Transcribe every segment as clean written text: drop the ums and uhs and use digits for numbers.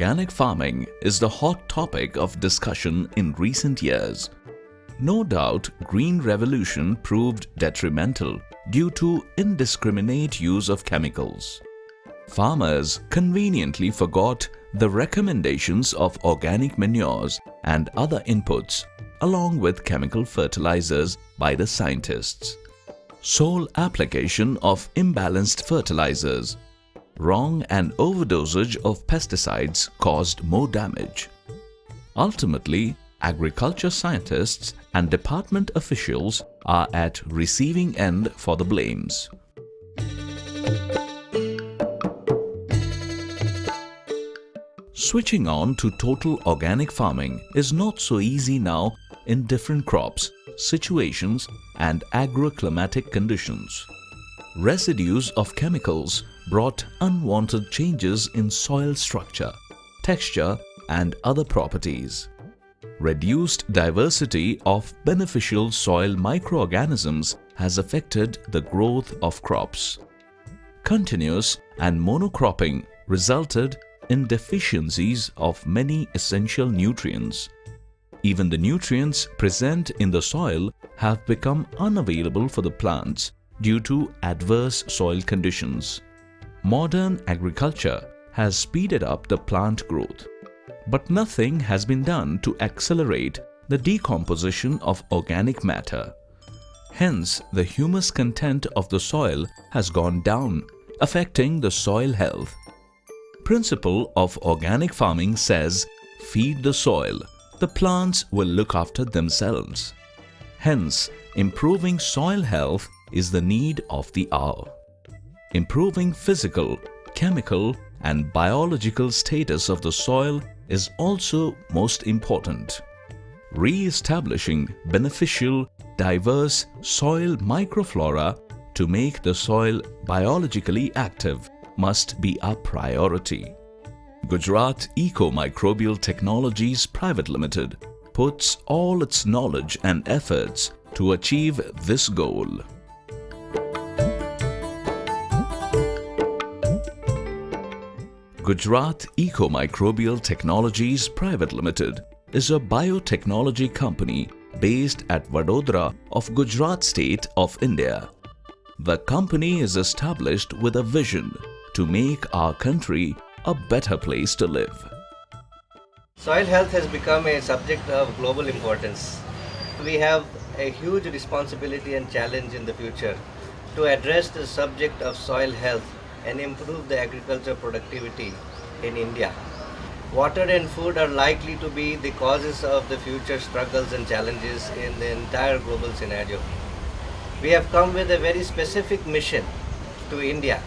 Organic farming is the hot topic of discussion in recent years. No doubt, green revolution proved detrimental due to indiscriminate use of chemicals. Farmers conveniently forgot the recommendations of organic manures and other inputs along with chemical fertilizers by the scientists. Sole application of imbalanced fertilizers, wrong and overdosage of pesticides caused more damage. Ultimately, agriculture scientists and department officials are at receiving end for the blames. Switching on to total organic farming is not so easy now in different crops, situations and agroclimatic conditions. Residues of chemicals brought unwanted changes in soil structure, texture and other properties. Reduced diversity of beneficial soil microorganisms has affected the growth of crops. Continuous and monocropping resulted in deficiencies of many essential nutrients. Even the nutrients present in the soil have become unavailable for the plants due to adverse soil conditions. Modern agriculture has speeded up the plant growth, but nothing has been done to accelerate the decomposition of organic matter. Hence, the humus content of the soil has gone down, affecting the soil health. Principle of organic farming says, feed the soil, the plants will look after themselves. Hence, improving soil health is the need of the hour. Improving physical, chemical and biological status of the soil is also most important. Re-establishing beneficial, diverse soil microflora to make the soil biologically active must be a priority. Gujarat Eco-Microbial Technologies Private Limited puts all its knowledge and efforts to achieve this goal. Gujarat Eco-Microbial Technologies Private Limited is a biotechnology company based at Vadodara of Gujarat State of India. The company is established with a vision to make our country a better place to live. Soil health has become a subject of global importance. We have a huge responsibility and challenge in the future to address the subject of soil health and improve the agriculture productivity in India. Water and food are likely to be the causes of the future struggles and challenges in the entire global scenario. We have come with a very specific mission to India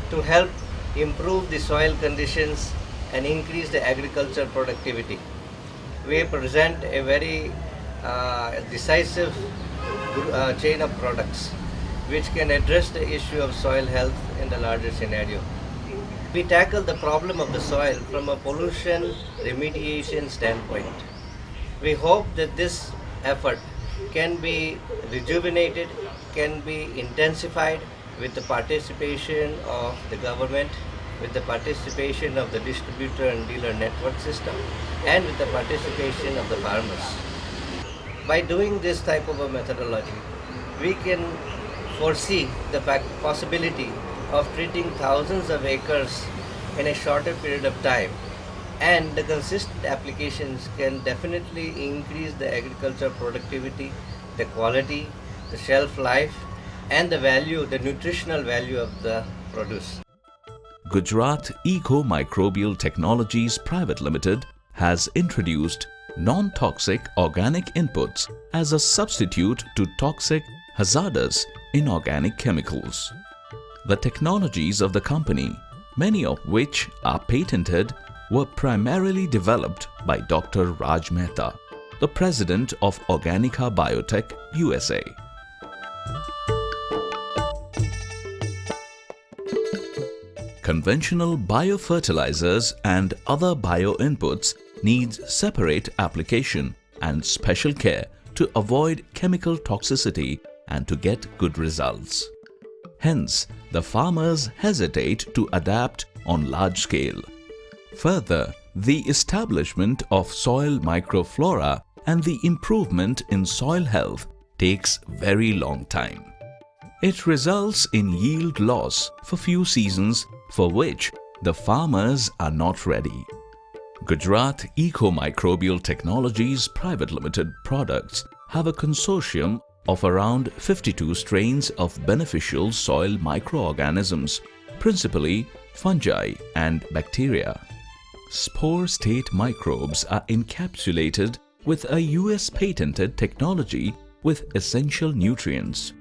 to help improve the soil conditions and increase the agriculture productivity. We present a very decisive chain of products which can address the issue of soil health in the larger scenario. We tackle the problem of the soil from a pollution remediation standpoint. We hope that this effort can be rejuvenated, can be intensified with the participation of the government, with the participation of the distributor and dealer network system, and with the participation of the farmers. By doing this type of a methodology, we can foresee the possibility of treating thousands of acres in a shorter period of time, and the consistent applications can definitely increase the agriculture productivity, the quality, the shelf life, and the value, the nutritional value of the produce. Gujarat Eco-Microbial Technologies Private Limited has introduced non-toxic organic inputs as a substitute to toxic, hazardous inorganic chemicals. The technologies of the company, many of which are patented, were primarily developed by Dr. Raj Mehta, the president of Organica Biotech, USA. Conventional biofertilizers and other bio-inputs need separate application and special care to avoid chemical toxicity and to get good results. Hence, the farmers hesitate to adapt on large scale. Further, the establishment of soil microflora and the improvement in soil health takes very long time. It results in yield loss for few seasons for which the farmers are not ready. Gujarat Eco-Microbial Technologies Private Limited products have a consortium of around 52 strains of beneficial soil microorganisms, principally fungi and bacteria. Spore state microbes are encapsulated with a US patented technology with essential nutrients.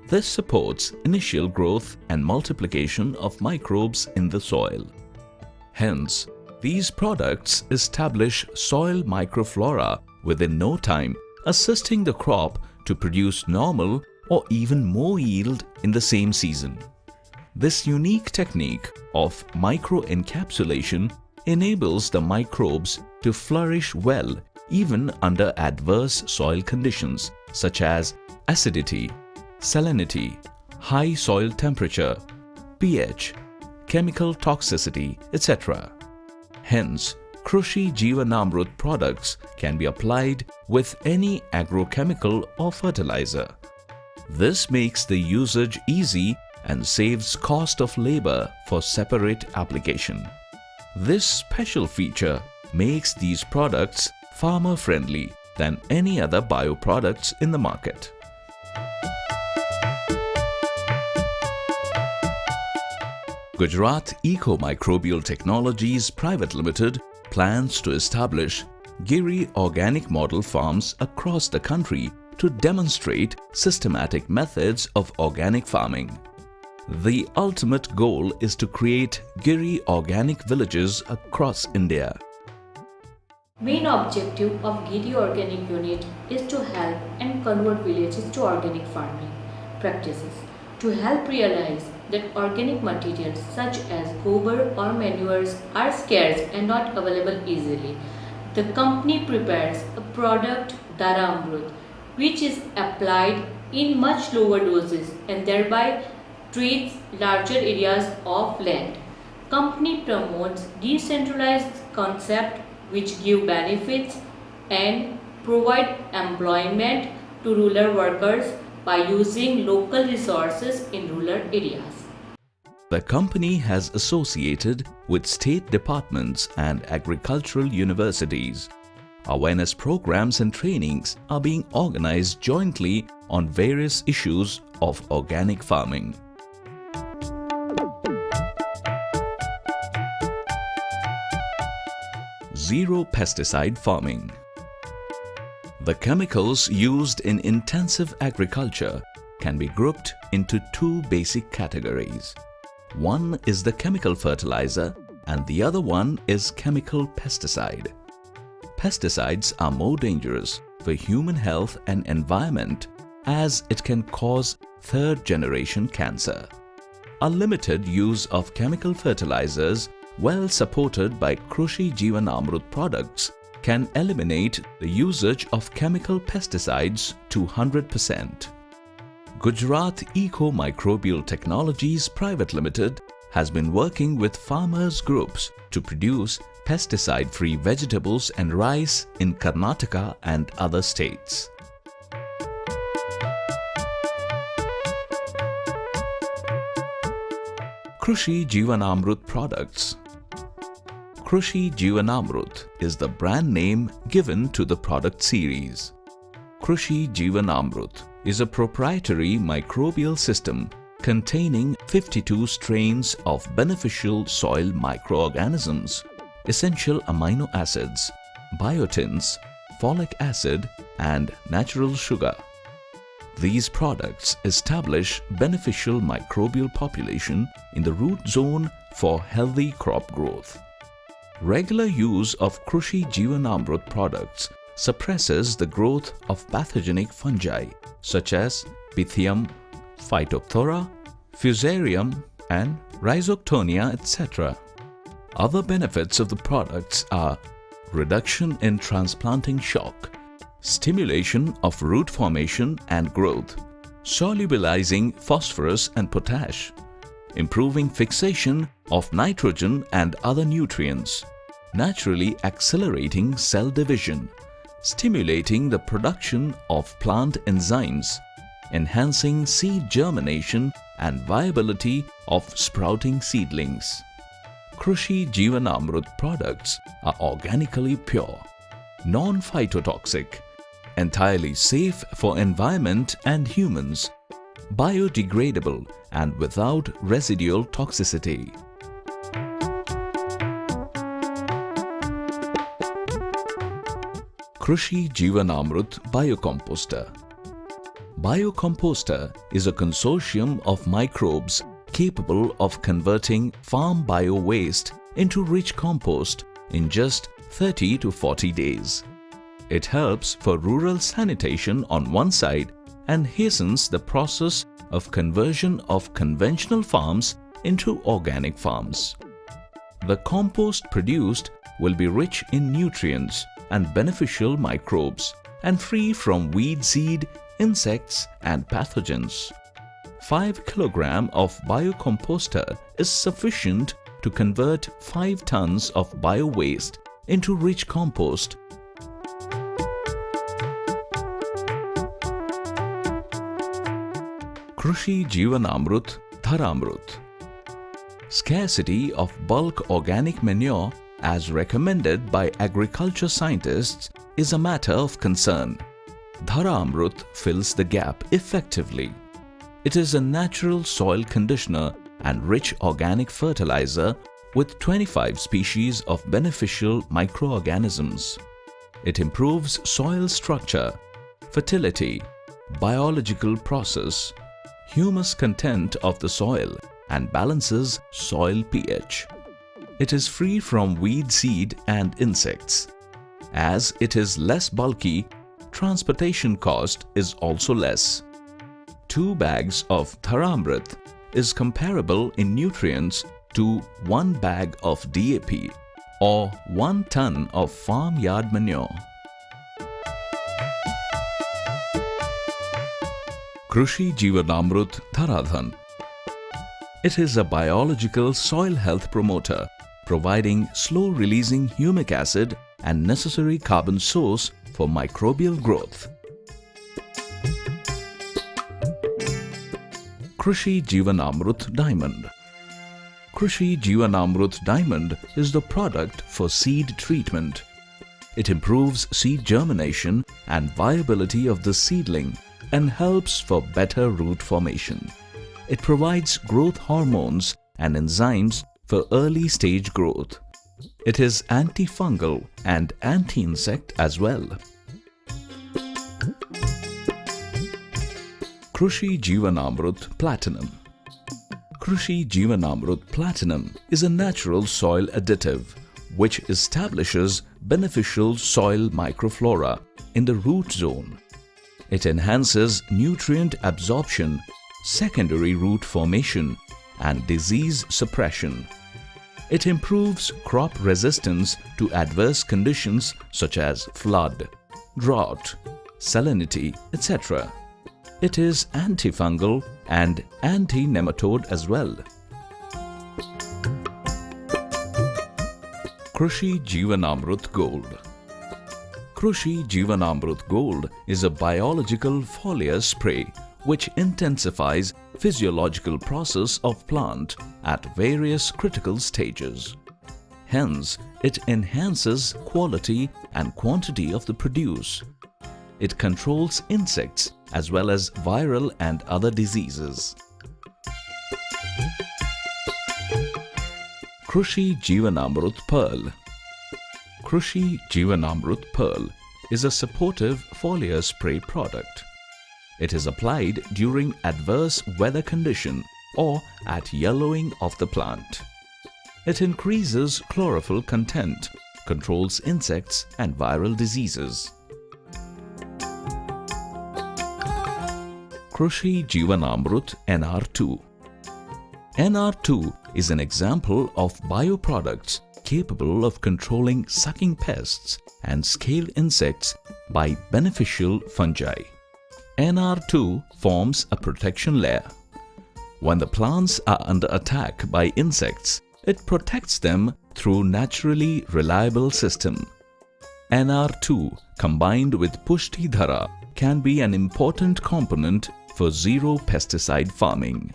This supports initial growth and multiplication of microbes in the soil. Hence, these products establish soil microflora within no time, assisting the crop to produce normal or even more yield in the same season. This unique technique of microencapsulation enables the microbes to flourish well even under adverse soil conditions such as acidity, salinity, high soil temperature, pH, chemical toxicity, etc. Hence, Krushi Jeevanamrut products can be applied with any agrochemical or fertilizer. This makes the usage easy and saves cost of labor for separate application. This special feature makes these products farmer-friendly than any other bioproducts in the market. Gujarat Eco-Microbial Technologies Private Limited plans to establish Giri organic model farms across the country to demonstrate systematic methods of organic farming. The ultimate goal is to create Giri organic villages across India. Main objective of Giri Organic Unit is to help and convert villages to organic farming practices, to help realize that organic materials such as gobar or manures are scarce and not available easily. The company prepares a product, Dara Amrut, which is applied in much lower doses and thereby treats larger areas of land. Company promotes decentralized concept which give benefits and provide employment to rural workers by using local resources in rural areas. The company has associated with state departments and agricultural universities. Awareness programs and trainings are being organized jointly on various issues of organic farming. Zero pesticide farming. The chemicals used in intensive agriculture can be grouped into two basic categories. One is the chemical fertilizer and the other one is chemical pesticide. Pesticides are more dangerous for human health and environment as it can cause third-generation cancer. A limited use of chemical fertilizers, well supported by Krushi Jeevanamrut products, can eliminate the usage of chemical pesticides to 100%. Gujarat Eco-Microbial Technologies Private Limited has been working with farmers groups to produce pesticide-free vegetables and rice in Karnataka and other states. Krushi Jeevanamrut products. Krushi Jeevanamrut is the brand name given to the product series. Krushi Jeevanamrut is a proprietary microbial system containing 52 strains of beneficial soil microorganisms, essential amino acids, biotins, folic acid, and natural sugar. These products establish beneficial microbial population in the root zone for healthy crop growth. Regular use of Krushi Jeevanamrut products suppresses the growth of pathogenic fungi such as Pythium, Phytophthora, Fusarium and Rhizoctonia, etc. Other benefits of the products are reduction in transplanting shock, stimulation of root formation and growth, solubilizing phosphorus and potash, improving fixation of nitrogen and other nutrients, naturally accelerating cell division, stimulating the production of plant enzymes, enhancing seed germination and viability of sprouting seedlings. Krishi Jeevanamrut products are organically pure, non-phytotoxic, entirely safe for environment and humans, biodegradable and without residual toxicity. Krishi Jeevanamrut Biocomposter. Biocomposter is a consortium of microbes capable of converting farm bio-waste into rich compost in just 30 to 40 days. It helps for rural sanitation on one side and hastens the process of conversion of conventional farms into organic farms. The compost produced will be rich in nutrients and beneficial microbes and free from weed seed, insects and pathogens. 5 kg of biocomposter is sufficient to convert 5 tons of bio-waste into rich compost. Krishi Jeevanamrut Dharamrut. Scarcity of bulk organic manure as recommended by agriculture scientists is a matter of concern. Dharamrut fills the gap effectively. It is a natural soil conditioner and rich organic fertilizer with 25 species of beneficial microorganisms. It improves soil structure, fertility, biological process, humus content of the soil and balances soil pH. It is free from weed seed and insects. As it is less bulky, transportation cost is also less. 2 bags of Dharamrut is comparable in nutrients to 1 bag of DAP or 1 ton of farmyard manure. Krishi Jeevanamrut Dharadhan. It is a biological soil health promoter, providing slow-releasing humic acid and necessary carbon source for microbial growth. Krishi Jeevanamrut Diamond. Krishi Jeevanamrut Diamond is the product for seed treatment. It improves seed germination and viability of the seedling and helps for better root formation. It provides growth hormones and enzymes for early stage growth. It is antifungal and anti-insect as well. Krishi Jeevanamrut Platinum. Krishi Jeevanamrut Platinum is a natural soil additive which establishes beneficial soil microflora in the root zone. It enhances nutrient absorption, secondary root formation and disease suppression. It improves crop resistance to adverse conditions such as flood, drought, salinity, etc. It is antifungal and anti-nematode as well. Krishi Jeevanamrut Gold. Krishi Jeevanamrut Gold is a biological foliar spray which intensifies physiological process of plant at various critical stages. Hence, it enhances quality and quantity of the produce. It controls insects as well as viral and other diseases. Krishi Jeevanamrut Pearl. Krishi Jeevanamrut Pearl is a supportive foliar spray product. It is applied during adverse weather condition or at yellowing of the plant. It increases chlorophyll content, controls insects and viral diseases. Krishi Jeevanamrut NR2. NR2 is an example of bioproducts capable of controlling sucking pests and scale insects by beneficial fungi. NR2 forms a protection layer. When the plants are under attack by insects, it protects them through naturally reliable system. NR2 combined with Pushti Dhara can be an important component for zero pesticide farming.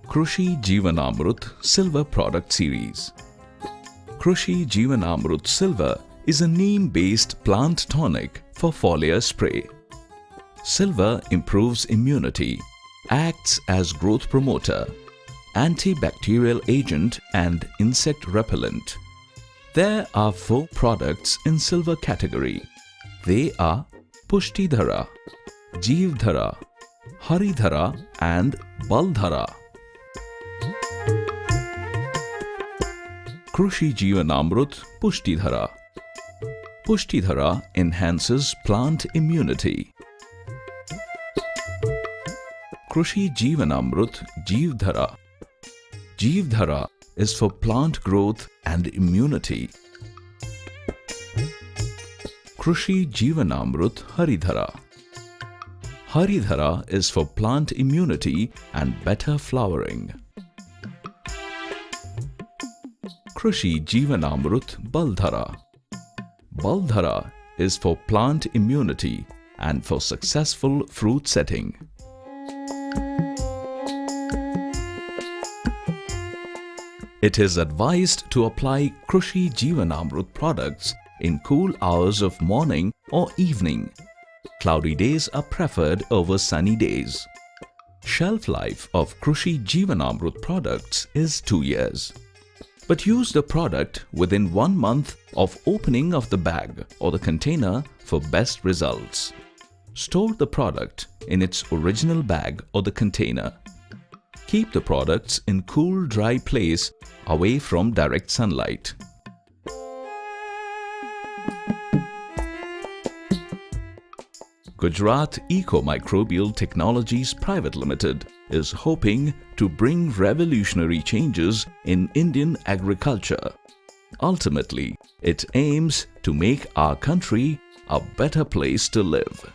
Krushi Jeevanamrut Silver Product Series. Krushi Jeevanamrut Silver is a neem-based plant tonic for foliar spray. Silver improves immunity, acts as growth promoter, antibacterial agent and insect repellent. There are 4 products in silver category. They are Pushti Dhara, Jeev Dhara, Hari Dhara and Bal Dhara. Krushi Jeevanamrut Pushti Dhara. Pushti Dhara enhances plant immunity. Krushi Jeevanamrut Jeev Dhara. Jeev Dhara is for plant growth and immunity. Krushi Jeevanamrut Hari Dhara. Hari Dhara is for plant immunity and better flowering. Krushi Jeevanamrut Bal Dhara. Bal Dhara is for plant immunity and for successful fruit setting. It is advised to apply Krushi Jeevanamrut products in cool hours of morning or evening. Cloudy days are preferred over sunny days. Shelf life of Krushi Jeevanamrut products is 2 years. But use the product within 1 month of opening of the bag or the container for best results. Store the product in its original bag or the container. Keep the products in cool, dry place away from direct sunlight. Gujarat Eco-Microbial Technologies Private Limited is hoping to bring revolutionary changes in Indian agriculture. Ultimately, it aims to make our country a better place to live.